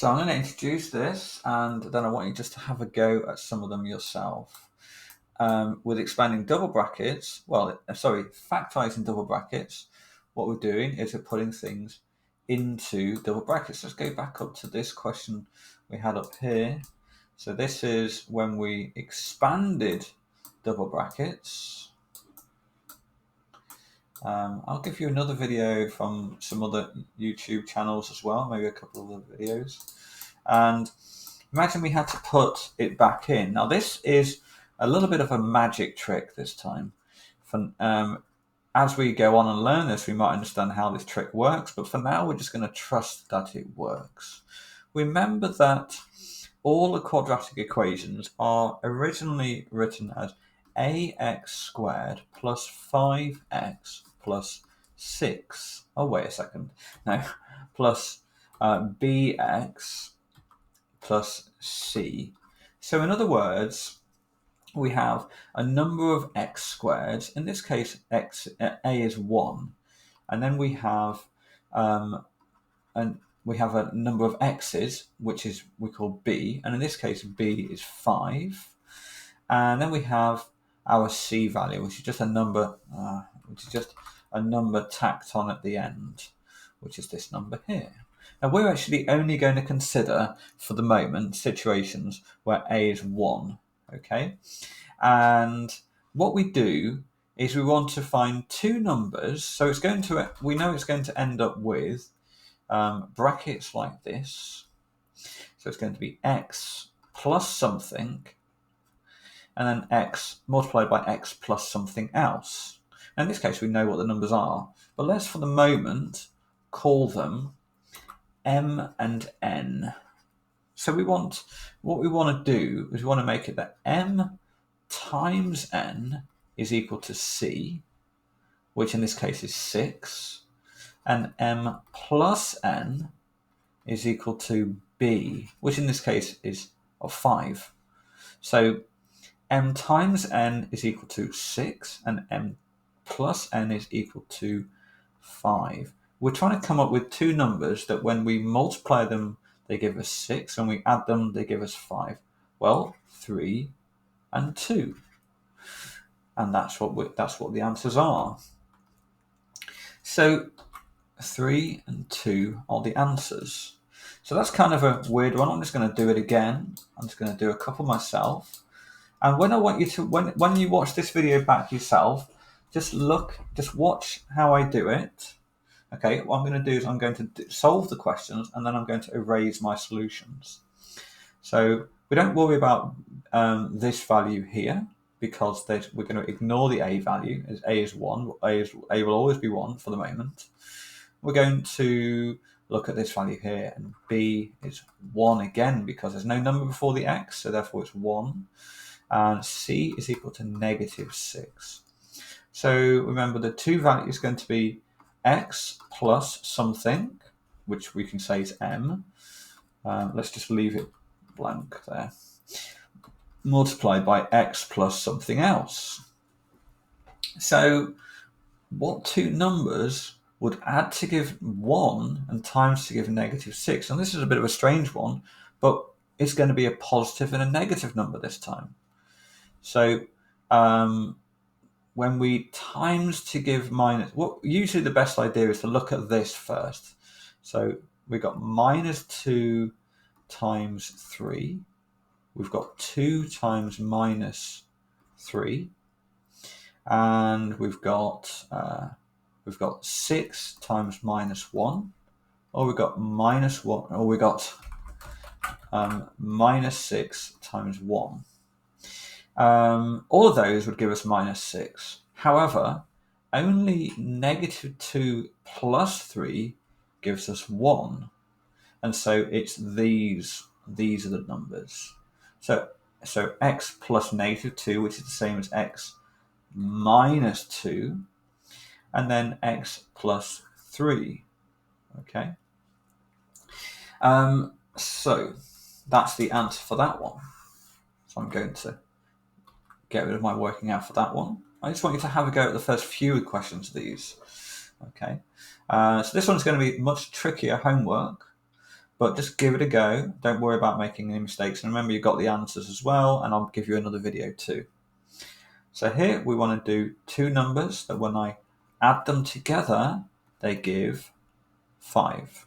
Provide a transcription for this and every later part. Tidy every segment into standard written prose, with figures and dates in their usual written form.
So I'm going to introduce this, and then I want you just to have a go at some of them yourself. With expanding double brackets, factorising double brackets, what we're doing is we're putting things into double brackets. Let's go back up to this question we had up here. So this is when we expanded double brackets. I'll give you another video from some other YouTube channels as well, maybe a couple of other videos. And imagine we had to put it back in. Now this is a little bit of a magic trick this time. As we go on and learn this, we might understand how this trick works, but for now we're just going to trust that it works. Remember that all the quadratic equations are originally written as ax squared plus 5x plus 6. Oh, wait a second. No, plus bx plus c. So in other words, we have a number of x squared. In this case, a is 1, and then we have a number of x's, which is we call b, and in this case b is 5, and then we have our c value, which is just a number, tacked on at the end, which is this number here. Now we're actually only going to consider, for the moment, situations where a is 1. Okay, and what we do is we want to find two numbers. So we know it's going to end up with brackets like this. So it's going to be x plus something, and then x multiplied by x plus something else. Now in this case, we know what the numbers are, but let's for the moment call them m and n. So what we want to do is we want to make it that m times n is equal to c, which in this case is 6, and m plus n is equal to b, which in this case is 5. So m times n is equal to 6, and m plus n is equal to 5. We're trying to come up with two numbers that when we multiply them, they give us 6, and we add them, they give us 5. Well, 3 and 2. And that's what the answers are. So 3 and 2 are the answers. So that's kind of a weird one. I'm just going to do it again. I'm just going to do a couple myself. And when I want you to, when you watch this video back yourself, just watch how I do it. Okay, what I'm going to do is I'm going to solve the questions, and then I'm going to erase my solutions. So we don't worry about this value here, because we're going to ignore the a value, as a is 1. A will always be 1 for the moment. We're going to look at this value here, and b is 1 again, because there's no number before the x, so therefore it's 1. And c is equal to -6. So remember, the two values are going to be x plus something, which we can say is m. Let's just leave it blank there. Multiplied by x plus something else. So what two numbers would add to give 1 and times to give -6? And this is a bit of a strange one, but it's going to be a positive and a negative number this time. So when we times to give minus, usually the best idea is to look at this first. So we've got -2 times 3. We've got 2 times -3, and we've got 6 times -1, or we've got -1, or we got -6 times 1. All of those would give us -6. However, only -2 plus 3 gives us 1, and so it's these are the numbers. So x plus -2, which is the same as x minus 2, and then x plus 3. Okay. So that's the answer for that one. So I'm going to get rid of my working out for that one. I just want you to have a go at the first few questions of these. Okay. So this one's going to be much trickier homework. but just give it a go. Don't worry about making any mistakes. And remember, you've got the answers as well, and I'll give you another video too. So here we want to do two numbers that when I add them together, they give 5.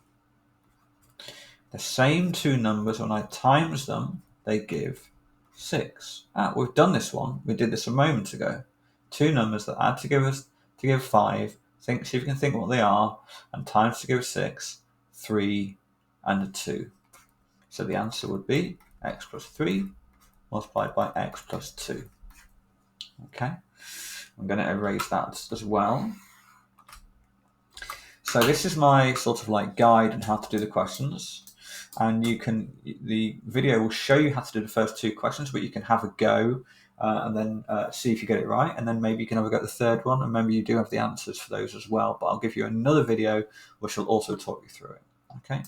The same two numbers, when I times them, they give 6. We've done this one. We did this a moment ago. Two numbers that add together to give 5. See if you can think what they are. And times to give 6, 3 and a 2. So the answer would be x plus 3 multiplied by x plus 2. Okay, I'm going to erase that as well. So this is my sort of like guide on how to do the questions. And the video will show you how to do the first 2 questions, but you can have a go and then see if you get it right. And then maybe you can have a go at the third one. And maybe you do have the answers for those as well. But I'll give you another video which will also talk you through it. Okay.